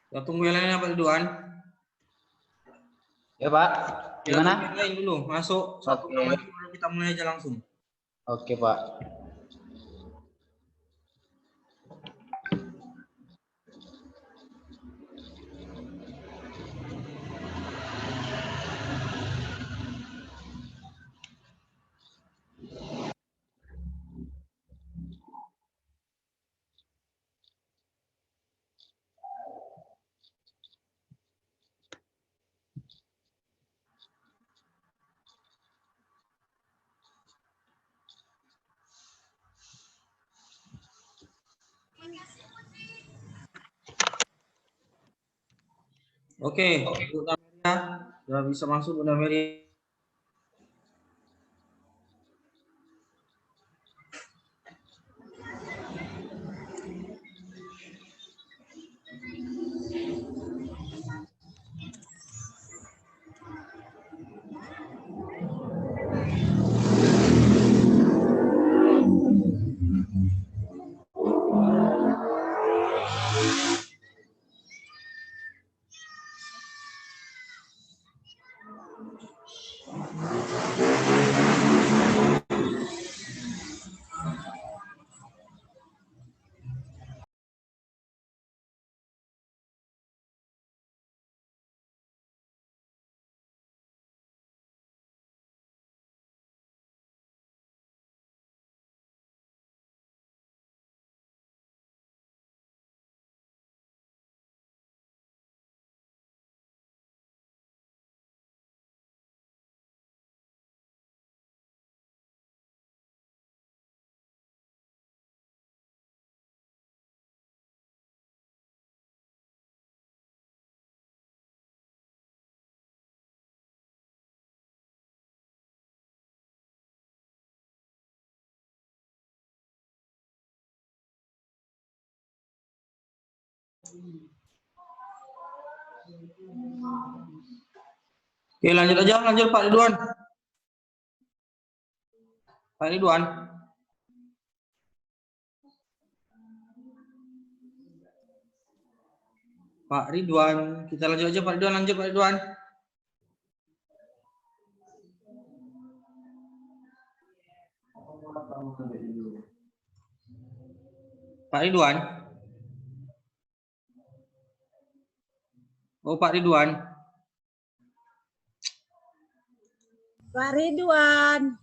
Ya tunggu yang lainnya Pak Ridwan. Ya Pak, gimana? Yang lain dulu, masuk satu nama itu baru kita mulai aja langsung. Oke Pak. Oke, Bu Tameria, sudah bisa masuk Bu Tameria. Oke, lanjut aja, lanjut Pak Ridwan. Pak Ridwan. Pak Ridwan, kita lanjut aja Pak Ridwan, lanjut Pak Ridwan. Pak Ridwan. Oh, Pak Ridwan. Pak Ridwan.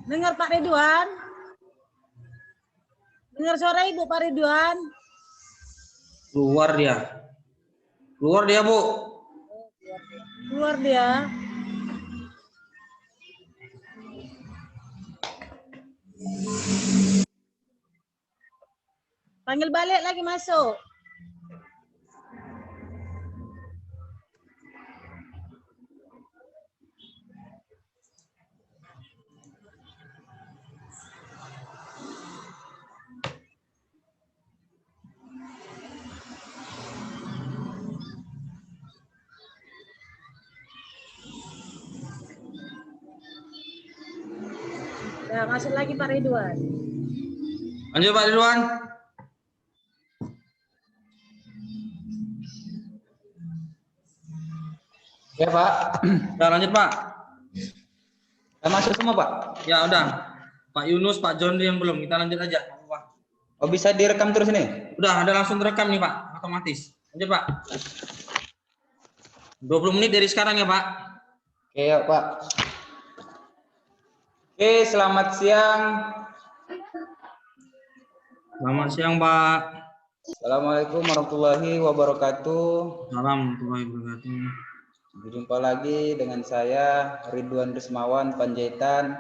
Dengar Pak Ridwan? Dengar suara Ibu Pak Ridwan? Keluar dia. Keluar dia, Bu. Keluar dia. Panggil balik lagi masuk. Ya, masuk lagi Pak Ridwan. Lanjut Pak Ridwan. Ya Pak. Udah lanjut Pak. Udah masuk semua Pak? Ya udah. Pak Yunus, Pak John yang belum. Kita lanjut aja. Oh bisa direkam terus nih? Udah, ada langsung direkam nih Pak, otomatis. Lanjut Pak. 20 menit dari sekarang ya Pak. Oke ya Pak. Oke, selamat siang. Selamat siang Pak. Assalamualaikum warahmatullahi wabarakatuh. Warahmatullahi wabarakatuh. Berjumpa lagi dengan saya Ridwan Rismawan Panjaitan.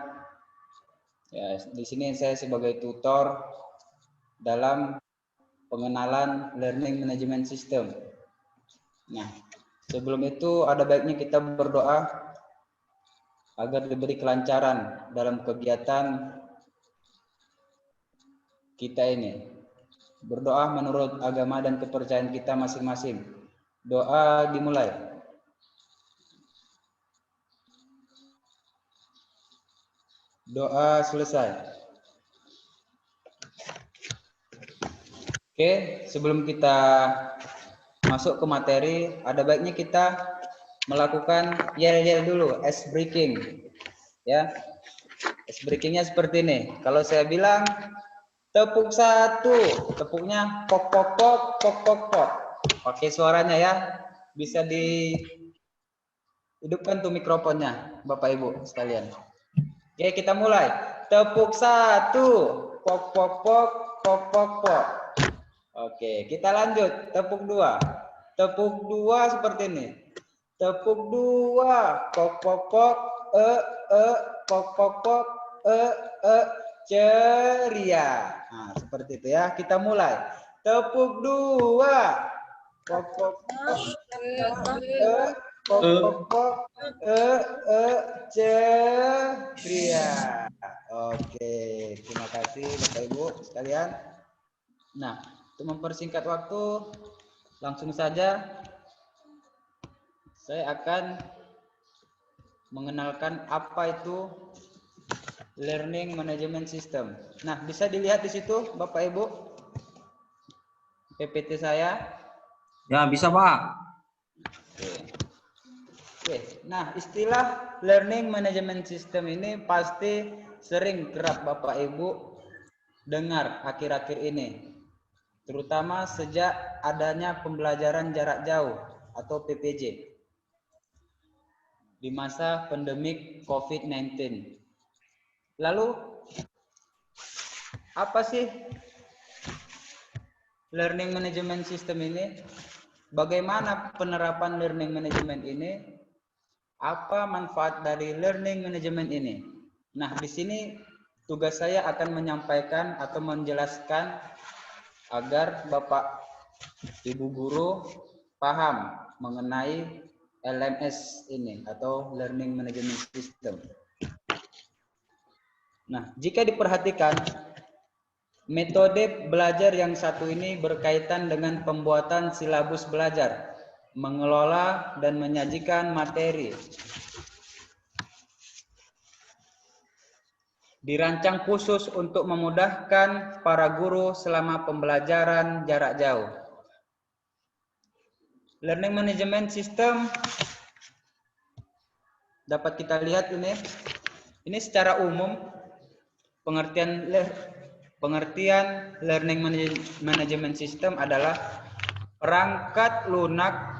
Ya, di sini saya sebagai tutor dalam pengenalan Learning Management System. Nah, sebelum itu ada baiknya kita berdoa agar diberi kelancaran dalam kegiatan kita ini. Berdoa menurut agama dan kepercayaan kita masing-masing. Doa dimulai. Doa selesai. Oke, sebelum kita masuk ke materi, ada baiknya kita melakukan yel-yel dulu, ice breaking. Ya, ice breakingnya seperti ini. Kalau saya bilang tepuk 1, tepuknya pok pok pok pok pok pok. Pakai suaranya ya, bisa dihidupkan tuh mikrofonnya, Bapak Ibu sekalian. Oke, kita mulai. Tepuk 1, pok pok pok pok pok pok. Oke, kita lanjut. Tepuk 2. Tepuk 2 seperti ini. Tepuk 2, pok pok pok, pok pok pok, ceria. Nah, seperti itu ya. Kita mulai. Tepuk 2, pok pok pok, pok pok pok, ceria. Oke, terima kasih Bapak Ibu sekalian. Nah, untuk mempersingkat waktu, langsung saja saya akan mengenalkan apa itu Learning Management System. Nah, bisa dilihat di situ Bapak Ibu PPT saya. Ya, bisa Pak. Oke. Nah, istilah Learning Management System ini pasti sering kerap Bapak Ibu dengar akhir-akhir ini, terutama sejak adanya pembelajaran jarak jauh atau PPJ di masa pandemik COVID-19. Lalu, apa sih Learning Management System ini? Bagaimana penerapan Learning Management ini? Apa manfaat dari Learning Management ini? Nah, di sini tugas saya akan menyampaikan atau menjelaskan agar Bapak Ibu guru paham mengenai LMS ini atau Learning Management System. Nah, jika diperhatikan, metode belajar yang satu ini berkaitan dengan pembuatan silabus belajar, mengelola dan menyajikan materi. Dirancang khusus untuk memudahkan para guru selama pembelajaran jarak jauh. Learning Management System dapat kita lihat ini. Ini secara umum pengertian Learning Management System adalah perangkat lunak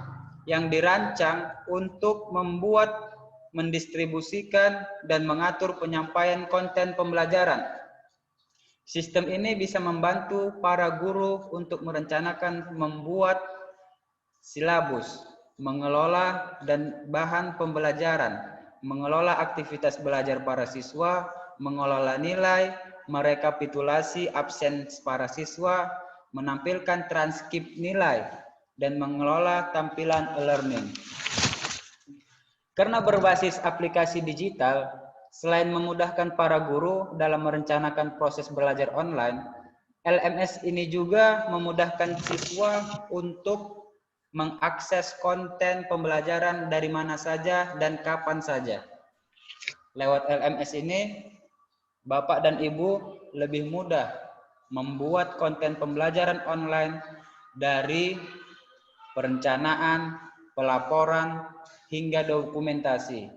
yang dirancang untuk membuat, mendistribusikan, dan mengatur penyampaian konten pembelajaran. Sistem ini bisa membantu para guru untuk merencanakan, membuat silabus, mengelola dan bahan pembelajaran, mengelola aktivitas belajar para siswa, mengelola nilai, merekapitulasi absen para siswa, menampilkan transkrip nilai, dan mengelola tampilan e-learning. Karena berbasis aplikasi digital, selain memudahkan para guru dalam merencanakan proses belajar online, LMS ini juga memudahkan siswa untuk mengakses konten pembelajaran dari mana saja dan kapan saja. Lewat LMS ini, Bapak dan Ibu lebih mudah membuat konten pembelajaran online dari perencanaan, pelaporan, hingga dokumentasi.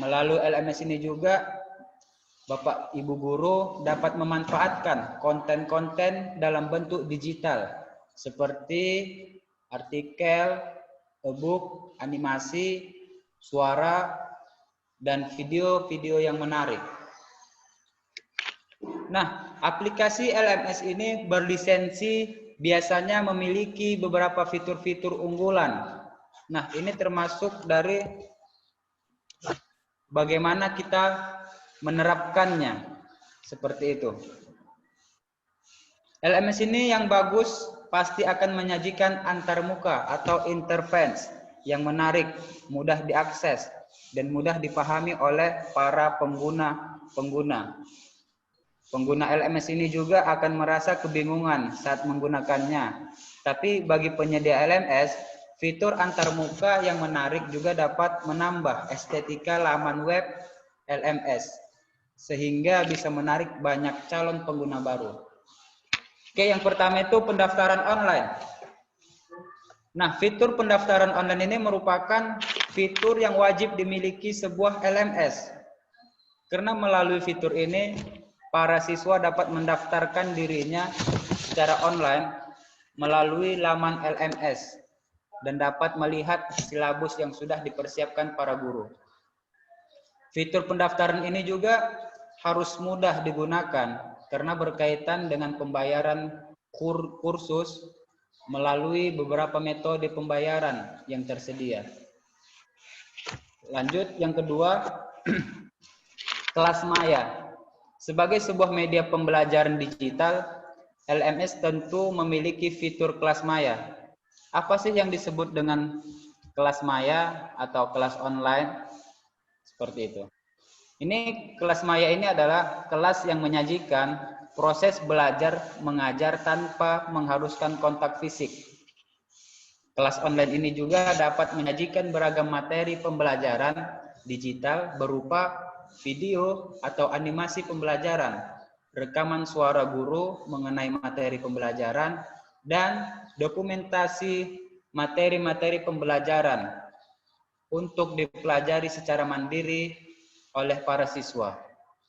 Melalui LMS ini juga, Bapak Ibu guru dapat memanfaatkan konten-konten dalam bentuk digital, seperti artikel, e-book, animasi, suara, dan video-video yang menarik. Nah, aplikasi LMS ini berlisensi biasanya memiliki beberapa fitur-fitur unggulan. Nah, ini termasuk dari bagaimana kita menerapkannya. Seperti itu. LMS ini yang bagus pasti akan menyajikan antarmuka atau interface yang menarik, mudah diakses, dan mudah dipahami oleh para pengguna. Pengguna LMS ini juga akan merasa kebingungan saat menggunakannya. Tapi bagi penyedia LMS, fitur antarmuka yang menarik juga dapat menambah estetika laman web LMS, sehingga bisa menarik banyak calon pengguna baru. Oke, yang pertama itu pendaftaran online. Nah, fitur pendaftaran online ini merupakan fitur yang wajib dimiliki sebuah LMS. Karena melalui fitur ini, para siswa dapat mendaftarkan dirinya secara online melalui laman LMS dan dapat melihat silabus yang sudah dipersiapkan para guru. Fitur pendaftaran ini juga harus mudah digunakan karena berkaitan dengan pembayaran kursus melalui beberapa metode pembayaran yang tersedia. Lanjut, yang kedua, kelas maya. Sebagai sebuah media pembelajaran digital, LMS tentu memiliki fitur kelas maya. Apa sih yang disebut dengan kelas maya atau kelas online? Seperti itu. Ini kelas maya ini adalah kelas yang menyajikan proses belajar mengajar tanpa mengharuskan kontak fisik. Kelas online ini juga dapat menyajikan beragam materi pembelajaran digital berupa video atau animasi pembelajaran, rekaman suara guru mengenai materi pembelajaran, dan dokumentasi materi-materi pembelajaran untuk dipelajari secara mandiri oleh para siswa.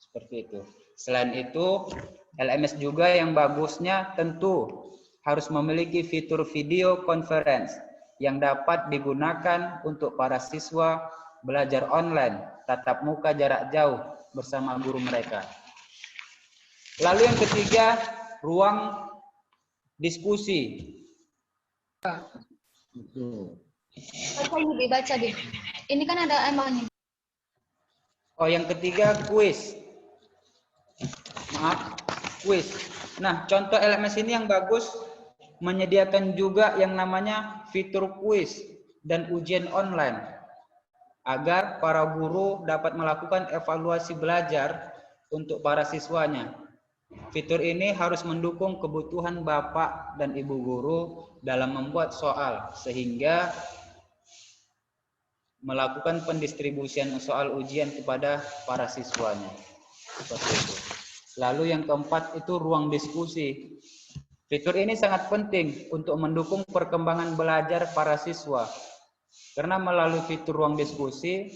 Seperti itu. Selain itu, LMS juga yang bagusnya tentu harus memiliki fitur video conference yang dapat digunakan untuk para siswa belajar online, tatap muka jarak jauh bersama guru mereka. Lalu yang ketiga, ruang diskusi. Baca deh. Ini kan ada emangnya. Oh, yang ketiga, kuis. Maaf, kuis. Nah, contoh LMS ini yang bagus menyediakan juga yang namanya fitur kuis dan ujian online agar para guru dapat melakukan evaluasi belajar untuk para siswanya. Fitur ini harus mendukung kebutuhan Bapak dan Ibu guru dalam membuat soal sehingga melakukan pendistribusian soal ujian kepada para siswanya. Seperti itu. Lalu yang keempat itu ruang diskusi. Fitur ini sangat penting untuk mendukung perkembangan belajar para siswa. Karena melalui fitur ruang diskusi,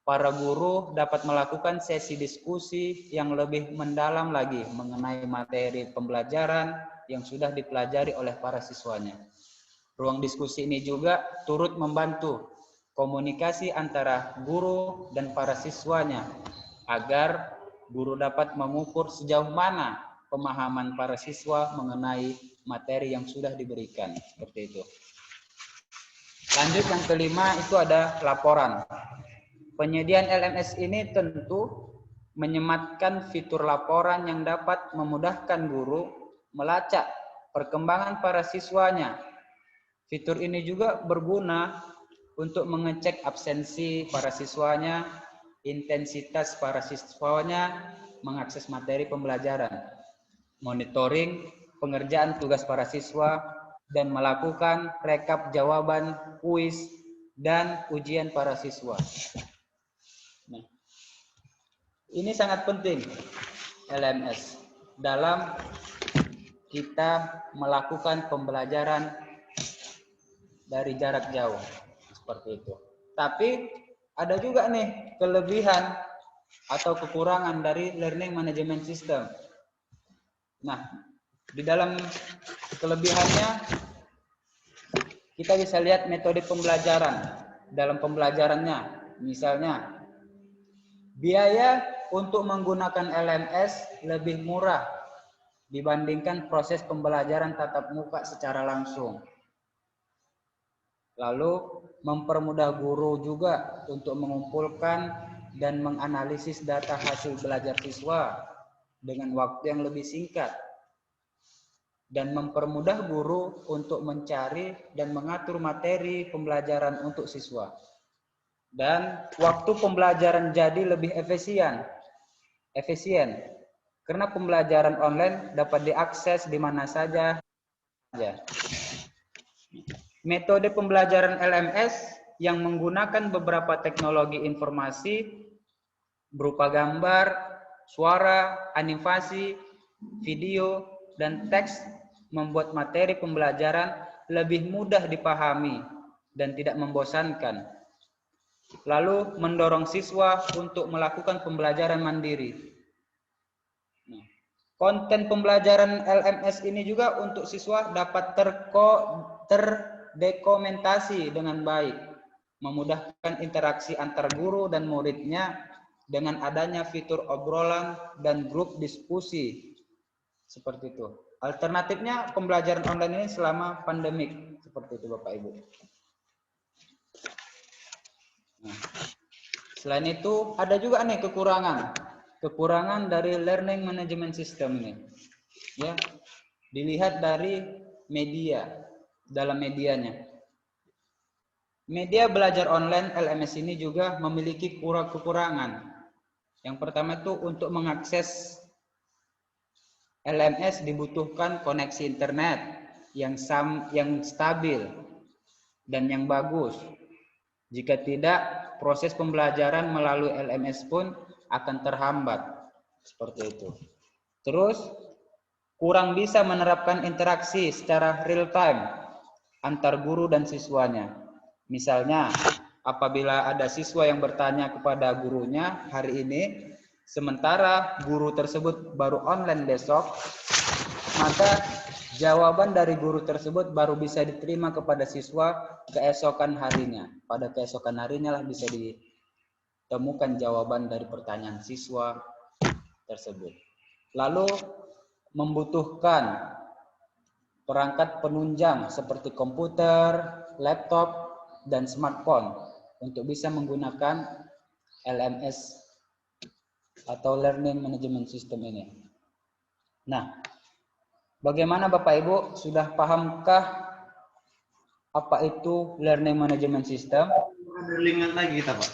para guru dapat melakukan sesi diskusi yang lebih mendalam lagi mengenai materi pembelajaran yang sudah dipelajari oleh para siswanya. Ruang diskusi ini juga turut membantu komunikasi antara guru dan para siswanya agar guru dapat mengukur sejauh mana pemahaman para siswa mengenai materi yang sudah diberikan. Seperti itu. Lanjut yang kelima itu ada laporan. Penyediaan LMS ini tentu menyematkan fitur laporan yang dapat memudahkan guru melacak perkembangan para siswanya. Fitur ini juga berguna untuk mengecek absensi para siswanya, intensitas para siswanya mengakses materi pembelajaran, monitoring pengerjaan tugas para siswa, dan melakukan rekap jawaban kuis dan ujian para siswa. Nah, ini sangat penting LMS dalam kita melakukan pembelajaran dari jarak jauh seperti itu. Tapi ada juga nih kelebihan atau kekurangan dari learning management system. Nah, di dalam kelebihannya kita bisa lihat metode pembelajaran dalam pembelajarannya. Misalnya, biaya untuk menggunakan LMS lebih murah dibandingkan proses pembelajaran tatap muka secara langsung. Lalu mempermudah guru juga untuk mengumpulkan dan menganalisis data hasil belajar siswa dengan waktu yang lebih singkat. Dan mempermudah guru untuk mencari dan mengatur materi pembelajaran untuk siswa. Dan waktu pembelajaran jadi lebih efisien. Karena pembelajaran online dapat diakses di mana saja. Metode pembelajaran LMS yang menggunakan beberapa teknologi informasi berupa gambar, suara, animasi, video, dan teks membuat materi pembelajaran lebih mudah dipahami dan tidak membosankan. Lalu mendorong siswa untuk melakukan pembelajaran mandiri. Nah, konten pembelajaran LMS ini juga untuk siswa dapat terdokumentasi dengan baik, memudahkan interaksi antar guru dan muridnya dengan adanya fitur obrolan dan grup diskusi. Seperti itu. Alternatifnya pembelajaran online ini selama pandemik. Seperti itu Bapak Ibu. Nah, selain itu ada juga nih kekurangan dari learning management system ini. Ya, dilihat dari dalam medianya. Media belajar online LMS ini juga memiliki kekurangan. Yang pertama itu untuk mengakses LMS dibutuhkan koneksi internet yang stabil dan yang bagus. Jika tidak, proses pembelajaran melalui LMS pun akan terhambat. Seperti itu. Terus, kurang bisa menerapkan interaksi secara real time antar guru dan siswanya. Misalnya, apabila ada siswa yang bertanya kepada gurunya hari ini, sementara guru tersebut baru online besok, maka jawaban dari guru tersebut baru bisa diterima kepada siswa keesokan harinya. Pada keesokan harinya lah bisa ditemukan jawaban dari pertanyaan siswa tersebut. Lalu membutuhkan perangkat penunjang seperti komputer, laptop, dan smartphone untuk bisa menggunakan LMS atau Learning Management System ini. Nah, bagaimana Bapak Ibu, sudah pahamkah apa itu Learning Management System? Ada link lagi kita, Pak.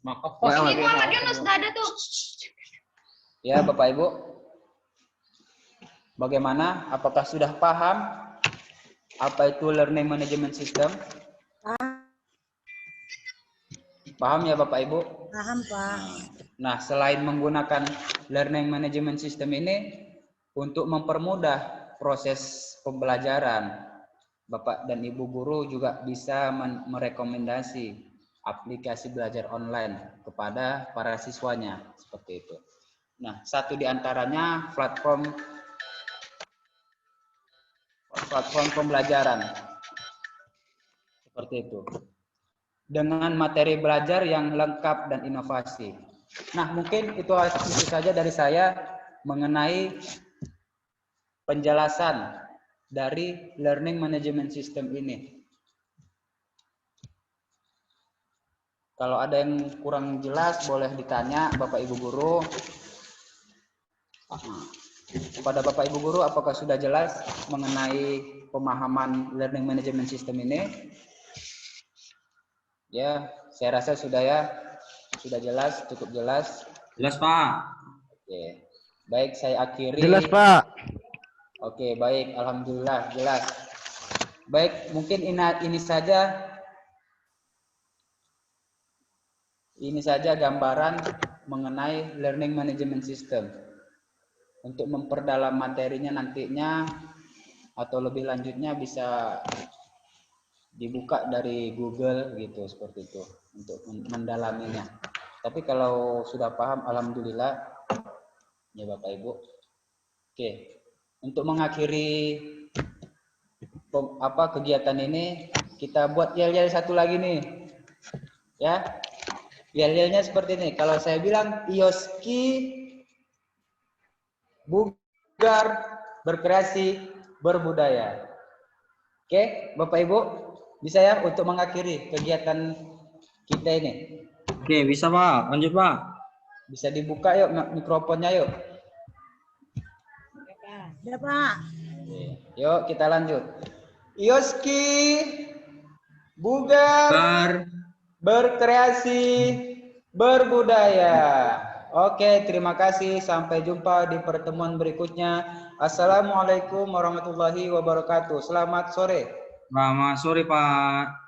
Ini Muhammad Yunus sudah ada tuh. Ya, Bapak Ibu. Bagaimana? Apakah sudah paham apa itu Learning Management System? Paham ya Bapak Ibu? Paham, Pak. Nah, selain menggunakan Learning Management System ini untuk mempermudah proses pembelajaran, Bapak dan Ibu guru juga bisa merekomendasi aplikasi belajar online kepada para siswanya, seperti itu. Nah, satu di antaranya platform pembelajaran, seperti itu, dengan materi belajar yang lengkap dan inovasi. Nah, mungkin itu saja dari saya mengenai penjelasan dari Learning Management System ini. Kalau ada yang kurang jelas boleh ditanya Bapak Ibu guru. Kepada Bapak Ibu guru, apakah sudah jelas mengenai pemahaman Learning Management System ini? Ya, saya rasa sudah ya. Sudah jelas, cukup jelas. Jelas, Pak. Oke. Baik, saya akhiri. Jelas, Pak. Oke, baik. Alhamdulillah, jelas. Baik, mungkin ini saja gambaran mengenai Learning Management System. Untuk memperdalam materinya nantinya atau lebih lanjutnya bisa dibuka dari Google gitu, seperti itu untuk mendalaminya. Tapi kalau sudah paham, alhamdulillah ya Bapak Ibu. Oke, untuk mengakhiri kegiatan ini, kita buat yel-yel satu lagi nih, ya. Yel-yelnya seperti ini. Kalau saya bilang Ioski bugar, berkreasi, berbudaya. Oke, Bapak Ibu, bisa ya untuk mengakhiri kegiatan kita ini? Oke, bisa Pak. Lanjut Pak. Bisa dibuka yuk mikrofonnya yuk. Ya, Pak. Yuk kita lanjut. Ioski bugar, berkreasi, berbudaya. Oke, terima kasih. Sampai jumpa di pertemuan berikutnya. Assalamualaikum warahmatullahi wabarakatuh. Selamat sore. Selamat sore Pak.